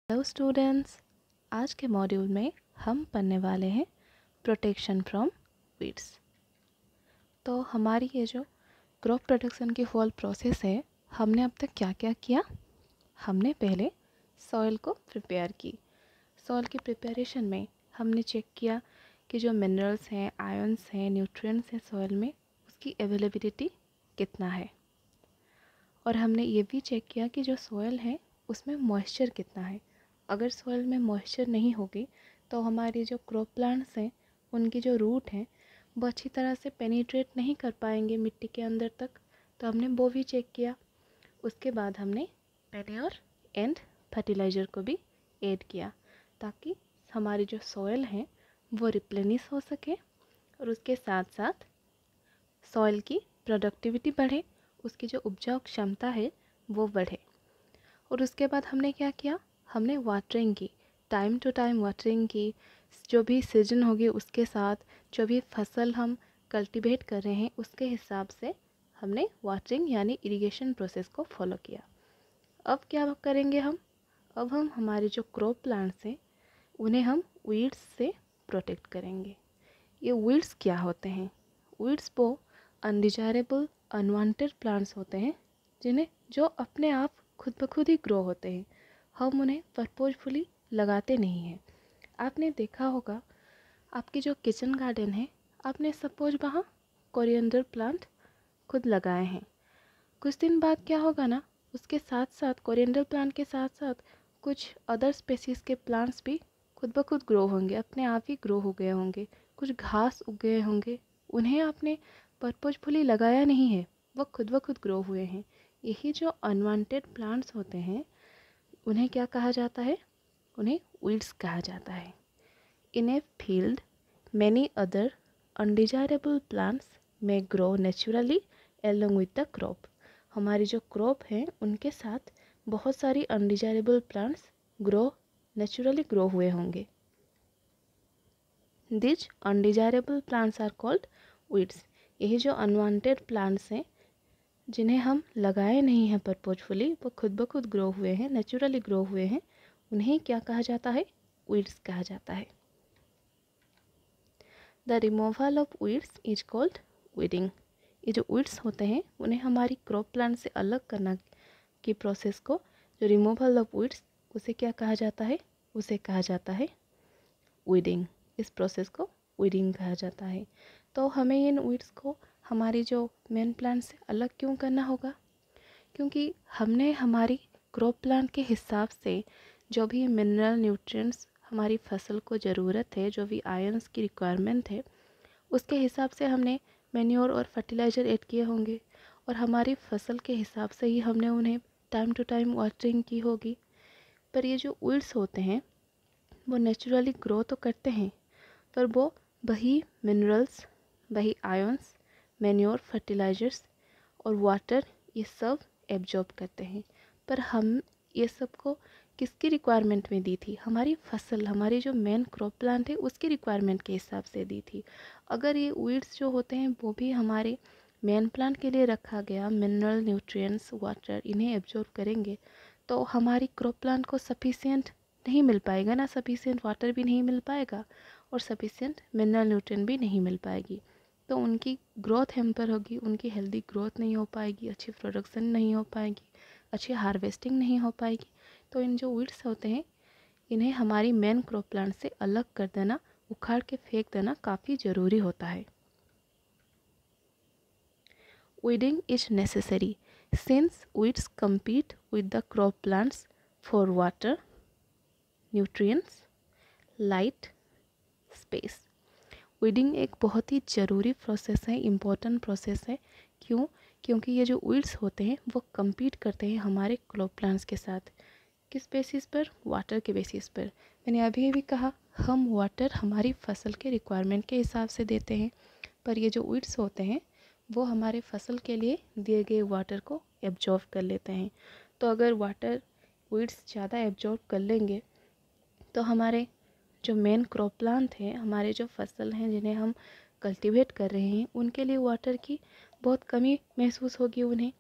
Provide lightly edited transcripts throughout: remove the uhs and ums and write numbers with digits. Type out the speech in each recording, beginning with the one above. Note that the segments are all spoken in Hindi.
हेलो स्टूडेंट्स, आज के मॉड्यूल में हम पढ़ने वाले हैं प्रोटेक्शन फ्रॉम वीड्स। तो हमारी ये जो क्रॉप प्रोटेक्शन की होल प्रोसेस है, हमने अब तक क्या क्या किया। हमने पहले सॉइल को प्रिपेयर की। सॉइल की प्रिपरेशन में हमने चेक किया कि जो मिनरल्स हैं, आयंस हैं, न्यूट्रिएंट्स हैं सॉइल में, उसकी अवेलेबिलिटी कितना है। और हमने ये भी चेक किया कि जो सॉइल है उसमें मॉइस्चर कितना है। अगर सॉइल में मॉइस्चर नहीं होगी तो हमारे जो क्रॉप प्लांट्स हैं उनकी जो रूट हैं वो अच्छी तरह से पेनिट्रेट नहीं कर पाएंगे मिट्टी के अंदर तक। तो हमने वो भी चेक किया। उसके बाद हमने मैन्योर एंड फर्टिलाइज़र को भी ऐड किया ताकि हमारी जो सॉइल है वो रिप्लेनिश हो सके और उसके साथ साथ सॉइल की प्रोडक्टिविटी बढ़े, उसकी जो उपजाऊ क्षमता है वो बढ़े। और उसके बाद हमने क्या किया, हमने वाटरिंग की, टाइम टू टाइम वाटरिंग की। जो भी सीजन होगी उसके साथ जो भी फसल हम कल्टीवेट कर रहे हैं उसके हिसाब से हमने वाटरिंग यानी इरिगेशन प्रोसेस को फॉलो किया। अब क्या करेंगे हम, अब हम हमारे जो क्रॉप प्लांट्स हैं उन्हें हम वीड्स से प्रोटेक्ट करेंगे। ये वीड्स क्या होते हैं? वीड्स वो अनडिजायरेबल अनवांटेड प्लांट्स होते हैं जिन्हें जो अपने आप खुद ब खुद ही ग्रो होते हैं। हम उन्हें पर्पजफुली लगाते नहीं हैं। आपने देखा होगा आपकी जो किचन गार्डन है, आपने सपोज वहाँ कोरिएंडर प्लांट खुद लगाए हैं। कुछ दिन बाद क्या होगा ना, उसके साथ साथ कोरिएंडर प्लांट के साथ साथ कुछ अदर स्पेसीज़ के प्लांट्स भी खुद ब खुद ग्रो होंगे, अपने आप ही ग्रो हो गए होंगे। कुछ घास उग गए होंगे, उन्हें आपने पर्पजफुली लगाया नहीं है, वो खुद ब खुद ग्रो हुए हैं। यही जो अनवांटेड प्लांट्स होते हैं उन्हें क्या कहा जाता है? उन्हें वीड्स कहा जाता है। In a field many other undesirable plants में grow naturally along with the crop. हमारी जो क्रॉप है उनके साथ बहुत सारी अनडिजायरेबल प्लांट्स नेचुरली ग्रो हुए होंगे। This undesirable plants are called weeds. यही जो अनवांटेड प्लांट्स हैं जिन्हें हम लगाए नहीं हैं पर्पजफुली, वो खुद ब खुद ग्रो हुए हैं, नेचुरली ग्रो हुए हैं, उन्हें क्या कहा जाता है? वीड्स कहा जाता है। The removal of weeds is called weeding. ये जो वीड्स होते हैं उन्हें हमारी क्रॉप प्लांट से अलग करना की प्रोसेस को, जो रिमूवल ऑफ वीड्स, उसे क्या कहा जाता है? उसे कहा जाता है वीडिंग। इस प्रोसेस को वीडिंग कहा जाता है। तो हमें इन वीड्स को हमारी जो मेन प्लांट से अलग क्यों करना होगा? क्योंकि हमने हमारी क्रॉप प्लांट के हिसाब से जो भी मिनरल न्यूट्रिएंट्स हमारी फसल को ज़रूरत है, जो भी आयंस की रिक्वायरमेंट है, उसके हिसाब से हमने मैन्योर और फर्टिलाइज़र ऐड किए होंगे और हमारी फसल के हिसाब से ही हमने उन्हें टाइम टू टाइम वाटरिंग की होगी। पर ये जो वीड्स होते हैं वो नेचुरली ग्रो तो करते हैं, पर वो वही मिनरल्स, वही आयंस, मैन्योर, फर्टिलाइज़र्स और वाटर, ये सब एब्जॉर्ब करते हैं। पर हम ये सब को किसकी रिक्वायरमेंट में दी थी? हमारी फसल, हमारी जो मेन क्रॉप प्लांट है उसकी रिक्वायरमेंट के हिसाब से दी थी। अगर ये वीड्स जो होते हैं वो भी हमारे मेन प्लांट के लिए रखा गया मिनरल, न्यूट्रिएंट्स, वाटर, इन्हें एब्जॉर्ब करेंगे तो हमारी क्रॉप प्लांट को सफिशिएंट नहीं मिल पाएगा ना, सफिशिएंट वाटर भी नहीं मिल पाएगा और सफिशिएंट मिनरल न्यूट्रिएंट भी नहीं मिल पाएगी। तो उनकी ग्रोथ हैम्पर होगी, उनकी हेल्दी ग्रोथ नहीं हो पाएगी, अच्छी प्रोडक्शन नहीं हो पाएगी, अच्छी हार्वेस्टिंग नहीं हो पाएगी। तो इन जो वीड्स होते हैं इन्हें हमारी मेन क्रॉप प्लांट से अलग कर देना, उखाड़ के फेंक देना काफ़ी ज़रूरी होता है। Weeding is necessary since weeds compete with the crop plants for water, nutrients, light, space। Weeding एक बहुत ही ज़रूरी प्रोसेस है, इम्पोर्टेंट प्रोसेस है। क्यों? क्योंकि ये जो वीड्स होते हैं वो compete करते हैं हमारे क्रॉप प्लांट्स के साथ। किस बेसिस पर? वाटर के बेसिस पर। मैंने अभी भी कहा हम वाटर हमारी फसल के रिक्वायरमेंट के हिसाब से देते हैं, पर ये जो वीड्स होते हैं वो हमारे फसल के लिए दिए गए वाटर को एब्जॉर्ब कर लेते हैं। तो अगर वाटर वीड्स ज़्यादा एब्जॉर्ब कर लेंगे तो हमारे जो मेन क्रॉप प्लांट हैं, हमारे जो फसल हैं जिन्हें हम कल्टीवेट कर रहे हैं, उनके लिए वाटर की बहुत कमी महसूस होगी उन्हें।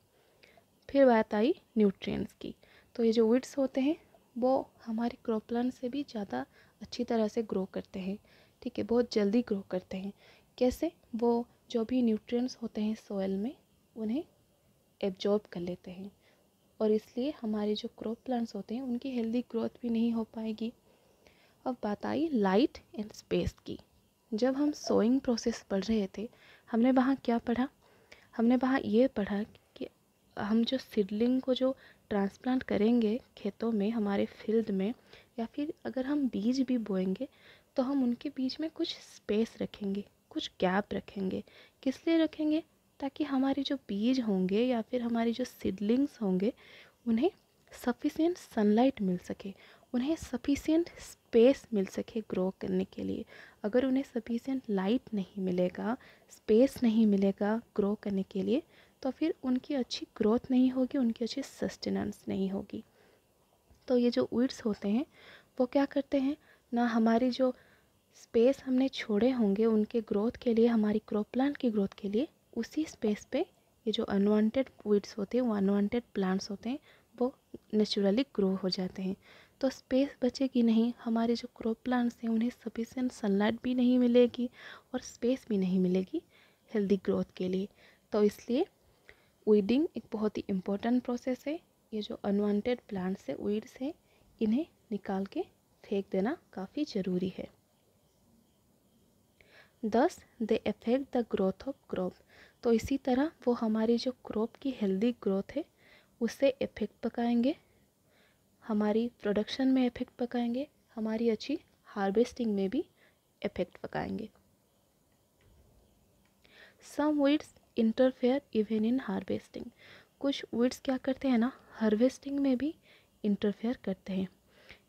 फिर बात आई न्यूट्रिएंट्स की। तो ये जो वीड्स होते हैं वो हमारे क्रॉप प्लांट से भी ज़्यादा अच्छी तरह से ग्रो करते हैं, ठीक है, बहुत जल्दी ग्रो करते हैं। कैसे? वो जो भी न्यूट्रिएंट्स होते हैं सॉइल में उन्हें एब्जॉर्ब कर लेते हैं, और इसलिए हमारे जो क्रॉप प्लांट्स होते हैं उनकी हेल्दी ग्रोथ भी नहीं हो पाएगी। अब बात आई लाइट एंड स्पेस की। जब हम सोइंग प्रोसेस पढ़ रहे थे, हमने वहाँ क्या पढ़ा? हमने वहाँ ये पढ़ा कि हम जो सीडलिंग को जो ट्रांसप्लांट करेंगे खेतों में, हमारे फील्ड में, या फिर अगर हम बीज भी बोएंगे तो हम उनके बीच में कुछ स्पेस रखेंगे, कुछ गैप रखेंगे। किस लिए रखेंगे? ताकि हमारे जो बीज होंगे या फिर हमारे जो सीडलिंग्स होंगे उन्हें सफिशिएंट सनलाइट मिल सके, उन्हें सफिशिएंट स्पेस मिल सके ग्रो करने के लिए। अगर उन्हें सफिशिएंट लाइट नहीं मिलेगा, स्पेस नहीं मिलेगा ग्रो करने के लिए, तो फिर उनकी अच्छी ग्रोथ नहीं होगी, उनकी अच्छी सस्टेनेंस नहीं होगी। तो ये जो वीड्स होते हैं वो क्या करते हैं ना, हमारी जो स्पेस हमने छोड़े होंगे उनके ग्रोथ के लिए, हमारी क्रॉप प्लांट की ग्रोथ के लिए, उसी स्पेस पे ये जो अनवांटेड वीड्स होते हैं, वो अनवांटेड प्लांट्स होते हैं, वो नेचुरली ग्रो हो जाते हैं। तो स्पेस बचेगी नहीं, हमारे जो क्रॉप प्लांट्स हैं उन्हें सफिशिएंट सनलाइट भी नहीं मिलेगी और स्पेस भी नहीं मिलेगी हेल्दी ग्रोथ के लिए। तो इसलिए वीडिंग एक बहुत ही इम्पोर्टेंट प्रोसेस है। ये जो अनवांटेड प्लांट्स है, वीड्स हैं, इन्हें निकाल के फेंक देना काफ़ी ज़रूरी है। दस they affect the growth of crop. तो इसी तरह वो हमारी जो क्रॉप की हेल्दी ग्रोथ है उससे इफेक्ट पकाएंगे, हमारी प्रोडक्शन में इफेक्ट पकाएंगे, हमारी अच्छी हार्वेस्टिंग में भी इफेक्ट पकाएंगे। Some weeds interfere even in harvesting. कुछ वीड्स क्या करते हैं ना, हार्वेस्टिंग में भी इंटरफेयर करते हैं।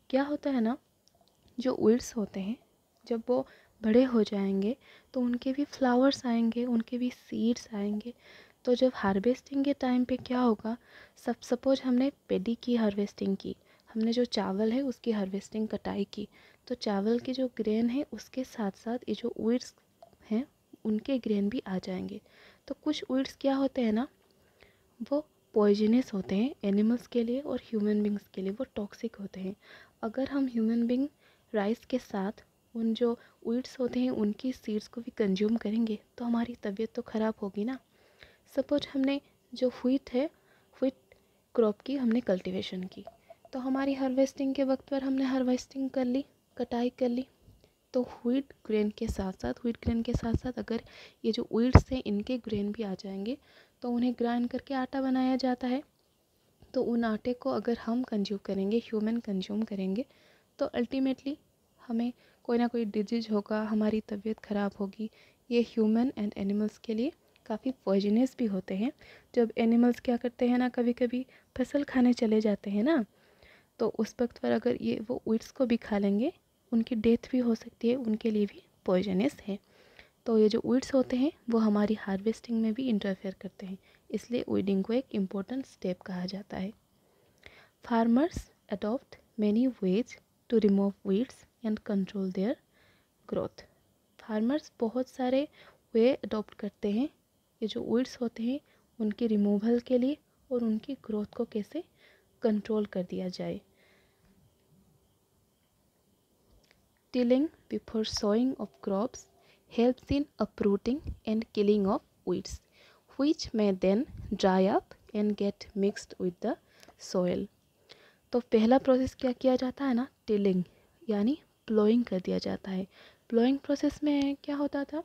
क्या होता है ना, जो वीड्स होते हैं जब वो बड़े हो जाएंगे तो उनके भी फ्लावर्स आएंगे, उनके भी सीड्स आएंगे। तो जब हार्वेस्टिंग के टाइम पे क्या होगा, सपोज हमने पेडी की हार्वेस्टिंग की, हमने जो चावल है उसकी हार्वेस्टिंग कटाई की, तो चावल के जो ग्रेन है उसके साथ साथ ये जो वीड्स हैं उनके ग्रेन भी आ जाएंगे। तो कुछ वीड्स क्या होते हैं ना, वो पॉइजनस होते हैं एनिमल्स के लिए और ह्यूमन बींग्स के लिए, वो टॉक्सिक होते हैं। अगर हम ह्यूमन बींग राइस के साथ उन जो वीड्स होते हैं उनकी सीड्स को भी कंज्यूम करेंगे तो हमारी तबीयत तो ख़राब होगी ना। सपोज हमने जो व्हीट है, व्हीट क्रॉप की हमने कल्टीवेशन की, तो हमारी हार्वेस्टिंग के वक्त पर हमने हार्वेस्टिंग कर ली, कटाई कर ली, तो व्हीट ग्रेन के साथ साथ अगर ये जो वीड्स हैं इनके ग्रेन भी आ जाएंगे तो उन्हें ग्राइंड करके आटा बनाया जाता है। तो उन आटे को अगर हम कंज्यूम करेंगे, ह्यूमन कंज्यूम करेंगे, तो अल्टीमेटली हमें कोई ना कोई डिजीज होगा, हमारी तबीयत ख़राब होगी। ये ह्यूमन एंड एनिमल्स के लिए काफ़ी पॉइजनस भी होते हैं। जब एनिमल्स क्या करते हैं ना, कभी कभी फसल खाने चले जाते हैं ना, तो उस वक्त पर अगर ये वो वीड्स को भी खा लेंगे, उनकी डेथ भी हो सकती है, उनके लिए भी पॉइजनस है। तो ये जो वीड्स होते हैं वो हमारी हार्वेस्टिंग में भी इंटरफेयर करते हैं, इसलिए वीडिंग को एक इम्पोर्टेंट स्टेप कहा जाता है। Farmers adopt many ways to remove weeds and control their growth. Farmers बहुत सारे वे अडॉप्ट करते हैं ये जो वीड्स होते हैं उनके रिमूवल के लिए, और उनकी ग्रोथ को कैसे कंट्रोल कर दिया जाए। Tilling before sowing of crops helps in uprooting and killing of weeds, which may then dry up and get mixed with the soil. तो पहला प्रोसेस क्या किया जाता है ना, टिलिंग यानी प्लोइंग कर दिया जाता है। प्लोइंग प्रोसेस में क्या होता था,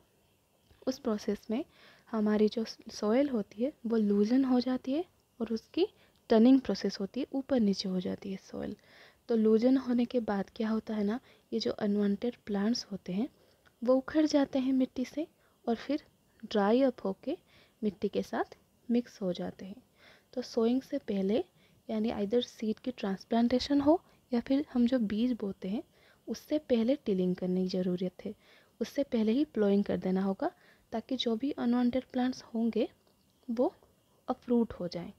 उस प्रोसेस में हमारी जो सॉइल होती है वो लूजन हो जाती है और उसकी टर्निंग प्रोसेस होती है, ऊपर नीचे हो जाती है सॉइल। तो लूजन होने के बाद क्या होता है ना, ये जो अनवांटेड प्लांट्स होते हैं वो उखड़ जाते हैं मिट्टी से और फिर ड्राई अप होके मिट्टी के साथ मिक्स हो जाते हैं। तो सोइंग से पहले यानी आइदर सीड की ट्रांसप्लांटेशन हो या फिर हम जो बीज बोते हैं उससे पहले टिलिंग करने की ज़रूरत है, उससे पहले ही प्लोइंग कर देना होगा, ताकि जो भी अनवांटेड प्लांट्स होंगे वो अपरूट हो जाएं।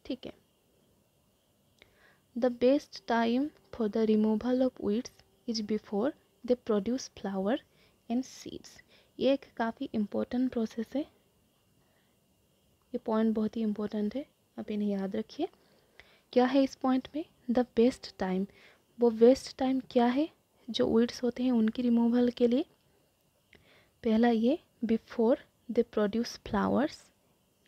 ठीक है। The best time for the removal of weeds is before they produce flower and seeds. ये एक काफ़ी इम्पोर्टेंट प्रोसेस है, ये पॉइंट बहुत ही इम्पोर्टेंट है, आप इन्हें याद रखिए। क्या है इस पॉइंट में द बेस्ट टाइम, वो बेस्ट टाइम क्या है जो वीड्स होते हैं उनकी रिमूवल के लिए? पहला ये before they produce flowers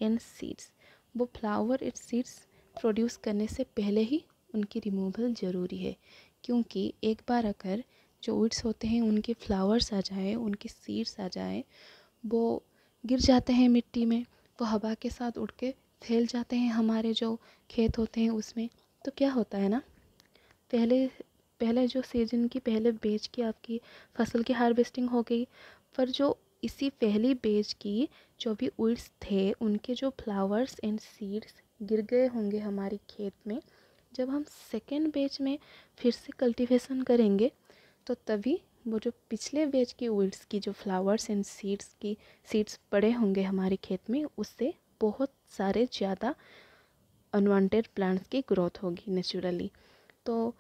and seeds, वो फ्लावर एंड सीड्स प्रोड्यूस करने से पहले ही उनकी रिमूवल ज़रूरी है, क्योंकि एक बार अगर जो वीड्स होते हैं उनके फ्लावर्स आ जाए, उनके सीड्स आ जाए, वो गिर जाते हैं मिट्टी में, वो हवा के साथ उड़ के फैल जाते हैं हमारे जो खेत होते हैं उसमें, तो क्या होता है ना, पहले पहले जो सीजन की पहले बेच की आपकी फसल की हार्वेस्टिंग हो गई, पर जो इसी पहली बेच की जो भी वीड्स थे उनके जो फ्लावर्स एंड सीड्स गिर गए होंगे हमारे खेत में, जब हम सेकेंड बेच में फिर से कल्टीवेशन करेंगे तो तभी वो जो पिछले बेच की वीड्स की जो फ्लावर्स एंड सीड्स पड़े होंगे हमारे खेत में, उससे बहुत सारे ज़्यादा अनवांटेड प्लांट्स की ग्रोथ होगी नेचुरली, तो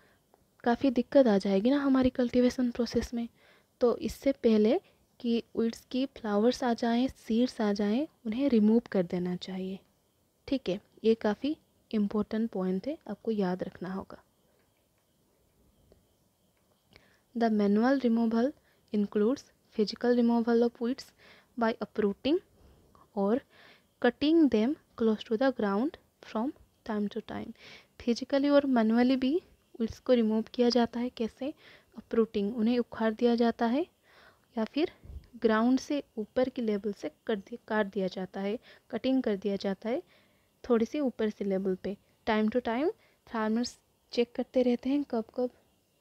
काफ़ी दिक्कत आ जाएगी ना हमारी कल्टीवेशन प्रोसेस में। तो इससे पहले कि वीड्स की फ्लावर्स आ जाएं, सीड्स आ जाएं, उन्हें रिमूव कर देना चाहिए। ठीक है, ये काफ़ी इम्पोर्टेंट पॉइंट है, आपको याद रखना होगा। The manual removal includes physical removal of weeds by uprooting or cutting them close to the ground from time to time। Physically और मैनुअली भी weeds को रिमूव किया जाता है। कैसे? uprooting, उन्हें उखाड़ दिया जाता है, या फिर ग्राउंड से ऊपर की लेवल से काट दिया जाता है, कटिंग कर दिया जाता है थोड़ी सी ऊपर से लेवल पे। Time to time farmers check करते रहते हैं कब कब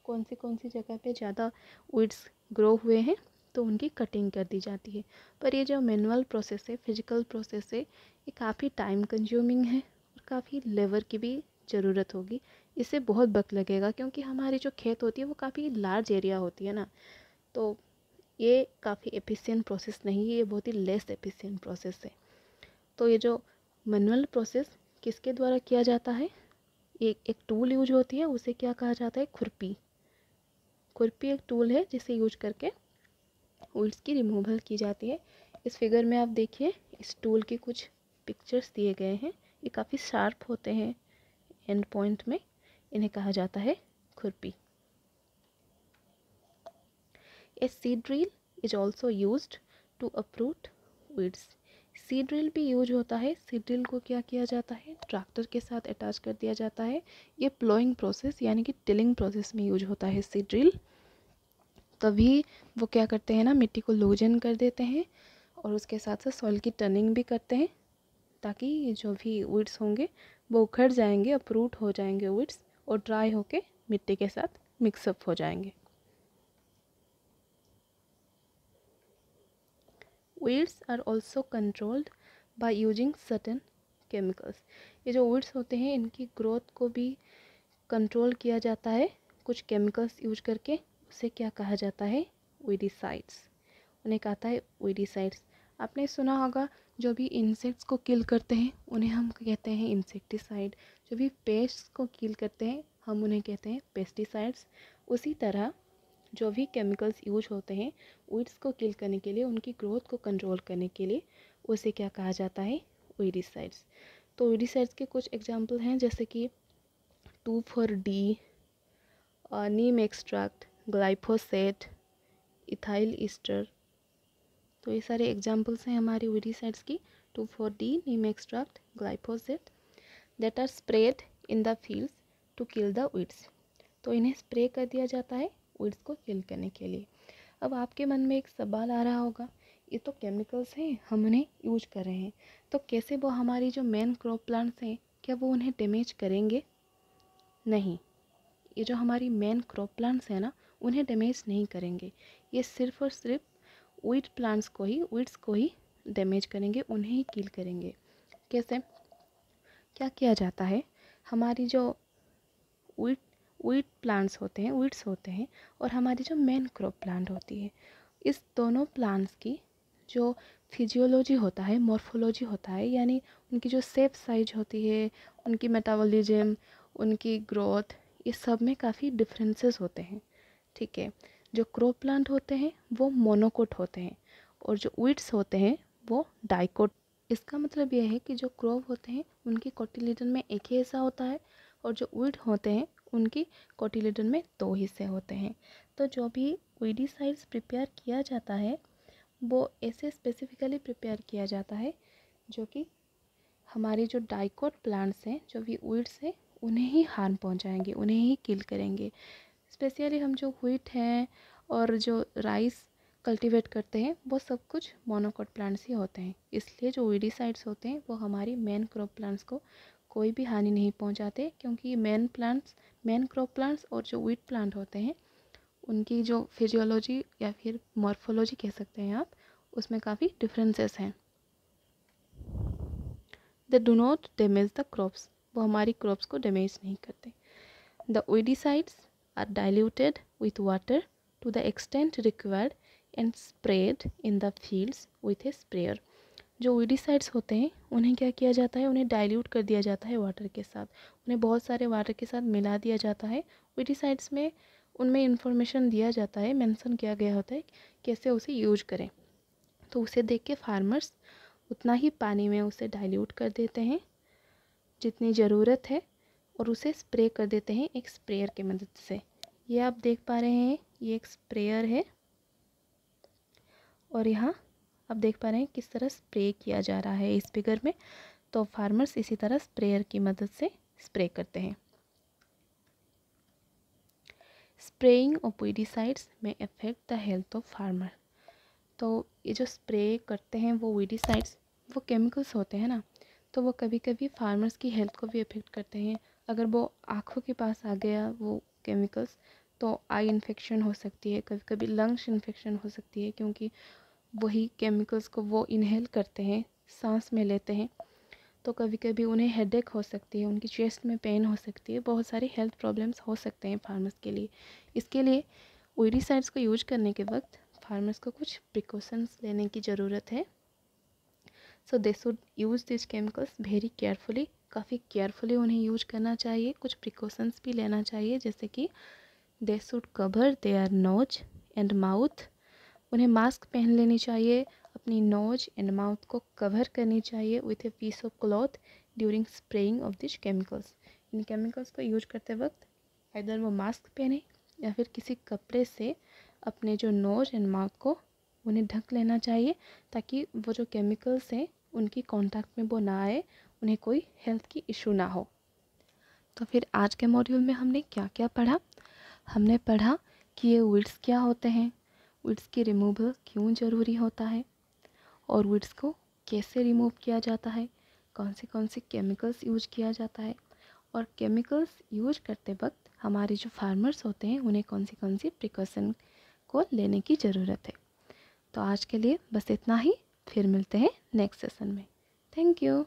कौन सी जगह पे ज़्यादा वीड्स ग्रो हुए हैं, तो उनकी कटिंग कर दी जाती है। पर ये जो मैनुअल प्रोसेस है, फिजिकल प्रोसेस है, ये काफ़ी टाइम कंज्यूमिंग है और काफ़ी लेबर की भी ज़रूरत होगी। इससे बहुत वक्त लगेगा, क्योंकि हमारी जो खेत होती है वो काफ़ी लार्ज एरिया होती है ना, तो ये काफ़ी एफिशिएंट प्रोसेस नहीं है, ये बहुत ही लेस एफिशिएंट प्रोसेस है। तो ये जो मैनुअल प्रोसेस किसके द्वारा किया जाता है? एक टूल यूज होती है, उसे क्या कहा जाता है? खुरपी। खुरपी एक टूल है जिसे यूज करके वीड्स की रिमूवल की जाती है। इस फिगर में आप देखिए, इस टूल के कुछ पिक्चर्स दिए गए हैं, ये काफ़ी शार्प होते हैं एंड पॉइंट में, इन्हें कहा जाता है खुरपी। A seed drill is also used to uproot weeds. Seed drill भी यूज होता है। सीड ड्रिल को क्या किया जाता है? ट्रैक्टर के साथ अटैच कर दिया जाता है। ये प्लोइंग प्रोसेस यानी कि टिलिंग प्रोसेस में यूज होता है सीड ड्रिल। तभी वो क्या करते हैं ना, मिट्टी को लूजन कर देते हैं और उसके साथ साथ सॉइल की टर्निंग भी करते हैं, ताकि जो भी वीड्स होंगे वो उखड़ जाएंगे, अपरूट हो जाएंगे वीड्स, और ड्राई होके मिट्टी के साथ मिक्सअप हो जाएंगे। Weeds are also controlled by using certain chemicals। ये जो weeds होते हैं इनकी ग्रोथ को भी कंट्रोल किया जाता है कुछ केमिकल्स यूज करके। उसे क्या कहा जाता है? वीडिसाइड्स। उन्हें कहता है वीडिसाइड्स। आपने सुना होगा, जो भी इंसेक्ट्स को किल करते हैं उन्हें हम कहते हैं इंसेक्टिसाइड, जो भी पेस्ट्स को किल करते हैं हम उन्हें कहते हैं पेस्टिसाइड्स। उसी तरह जो भी केमिकल्स यूज होते हैं वीड्स को किल करने के लिए, उनकी ग्रोथ को कंट्रोल करने के लिए, उसे क्या कहा जाता है? वीडिसाइड्स। तो वीडिसाइड्स के कुछ एग्जांपल हैं, जैसे कि 2,4-D, neem extract, glyphosate, ethyl ester. तो ये सारे एग्जांपल्स हैं हमारी वीडिसाइड्स की। 2,4-D, neem extract, glyphosate, that are spread in the fields to kill the weeds. तो इन्हें स्प्रे कर दिया जाता है वीड्स को किल करने के लिए। अब आपके मन में एक सवाल आ रहा होगा, ये तो केमिकल्स हैं, हम उन्हें यूज कर रहे हैं, तो कैसे वो हमारी जो मेन क्रॉप प्लांट्स हैं, क्या वो उन्हें डैमेज करेंगे? नहीं, ये जो हमारी मेन क्रॉप प्लांट्स हैं ना, उन्हें डैमेज नहीं करेंगे। ये सिर्फ और सिर्फ वीड्स को ही डैमेज करेंगे, उन्हें ही किल करेंगे। कैसे? क्या किया जाता है, हमारी जो वीड प्लांट्स होते हैं, वीड्स होते हैं, और हमारी जो मेन क्रॉप प्लांट होती है, इस दोनों प्लांट्स की जो फिजियोलॉजी होता है, मॉर्फोलॉजी होता है, यानी उनकी जो शेप साइज होती है, उनकी मेटाबॉलिज्म, उनकी ग्रोथ, ये सब में काफ़ी डिफरेंसेस होते हैं। ठीक है, जो क्रॉप प्लांट होते हैं वो मोनोकोट होते हैं, और जो वीड्स होते हैं वो डाइकोट। इसका मतलब यह है कि जो क्रॉप होते हैं उनकी कोटिलेडन में एक ही ऐसा होता है, और जो वीड होते हैं उनकी कोटिलेडन में 2 हिस्से होते हैं। तो जो भी वीडिसाइड्स प्रिपेयर किया जाता है वो ऐसे स्पेसिफिकली प्रिपेयर किया जाता है जो कि हमारे जो डाइकोट प्लांट्स हैं, जो भी वीड्स हैं, उन्हें ही हार्म पहुंचाएंगे, उन्हें ही किल करेंगे। स्पेशली हम जो व्हीट हैं और जो राइस कल्टीवेट करते हैं वो सब कुछ मोनोकोट प्लांट्स ही होते हैं। इसलिए जो वीडिसाइड्स होते हैं वो हमारी मेन क्रॉप प्लांट्स को कोई भी हानि नहीं पहुंचाते, क्योंकि मेन क्रॉप प्लांट्स और जो व्हीट प्लांट होते हैं उनकी जो फिजियोलॉजी या फिर मॉर्फोलॉजी कह सकते हैं आप, उसमें काफ़ी डिफरेंसेस हैं। They do not damage the crops, वो हमारी क्रॉप्स को डैमेज नहीं करते। The weedicides are diluted with water to the extent required and spread in the fields with a sprayer. जो वीडिसाइड्स होते हैं उन्हें क्या किया जाता है, उन्हें डाइल्यूट कर दिया जाता है वाटर के साथ, उन्हें बहुत सारे वाटर के साथ मिला दिया जाता है। वीडिसाइड्स में उनमें इंफॉर्मेशन दिया जाता है, मेंशन किया गया होता है कैसे उसे यूज करें। तो उसे देख के फार्मर्स उतना ही पानी में उसे डाइल्यूट कर देते हैं जितनी ज़रूरत है और उसे स्प्रे कर देते हैं एक स्प्रेयर की मदद से। ये आप देख पा रहे हैं, ये एक स्प्रेयर है और यहाँ आप देख पा रहे हैं किस तरह स्प्रे किया जा रहा है इस फिगर में। तो फार्मर्स इसी तरह स्प्रेयर की मदद से स्प्रे करते हैं। स्प्रेइंग ऑफ वीडिसाइड्स में affect the health of farmer. तो ये जो स्प्रे करते हैं वो वीडिसाइड्स, वो केमिकल्स होते हैं ना, तो वो कभी कभी फार्मर्स की हेल्थ को भी अफेक्ट करते हैं। अगर वो आँखों के पास आ गया वो केमिकल्स तो आई इन्फेक्शन हो सकती है, कभी कभी लंग्स इन्फेक्शन हो सकती है, क्योंकि वही केमिकल्स को वो इनहेल करते हैं, सांस में लेते हैं। तो कभी कभी उन्हें हेडेक हो सकती है, उनकी चेस्ट में पेन हो सकती है, बहुत सारी हेल्थ प्रॉब्लम्स हो सकते हैं फार्मर्स के लिए। इसके लिए वीडिसाइड्स को यूज करने के वक्त फार्मर्स को कुछ प्रिकॉशंस लेने की ज़रूरत है। So they should use this chemicals very carefully, काफ़ी केयरफुली उन्हें यूज करना चाहिए। कुछ प्रिकॉशंस भी लेना चाहिए, जैसे कि they should cover their nose and mouth, उन्हें मास्क पहन लेनी चाहिए, अपनी नोज एंड माउथ को कवर करनी चाहिए with a piece of cloth during spraying of this chemicals. इन केमिकल्स को यूज करते वक्त इधर वो मास्क पहने या फिर किसी कपड़े से अपने जो नोज एंड माउथ को उन्हें ढक लेना चाहिए, ताकि वो जो केमिकल्स हैं उनकी कांटेक्ट में वो ना आए, उन्हें कोई हेल्थ की इशू ना हो। तो फिर आज के मॉड्यूल में हमने क्या क्या पढ़ा? हमने पढ़ा कि ये वीड्स क्या होते हैं, वीड्स की रिमूवल क्यों ज़रूरी होता है और वीड्स को कैसे रिमूव किया जाता है, कौन से केमिकल्स यूज किया जाता है, और केमिकल्स यूज करते वक्त हमारे जो फार्मर्स होते हैं उन्हें कौन सी प्रिकॉशन को लेने की ज़रूरत है। तो आज के लिए बस इतना ही, फिर मिलते हैं नेक्स्ट सेशन में। Thank you.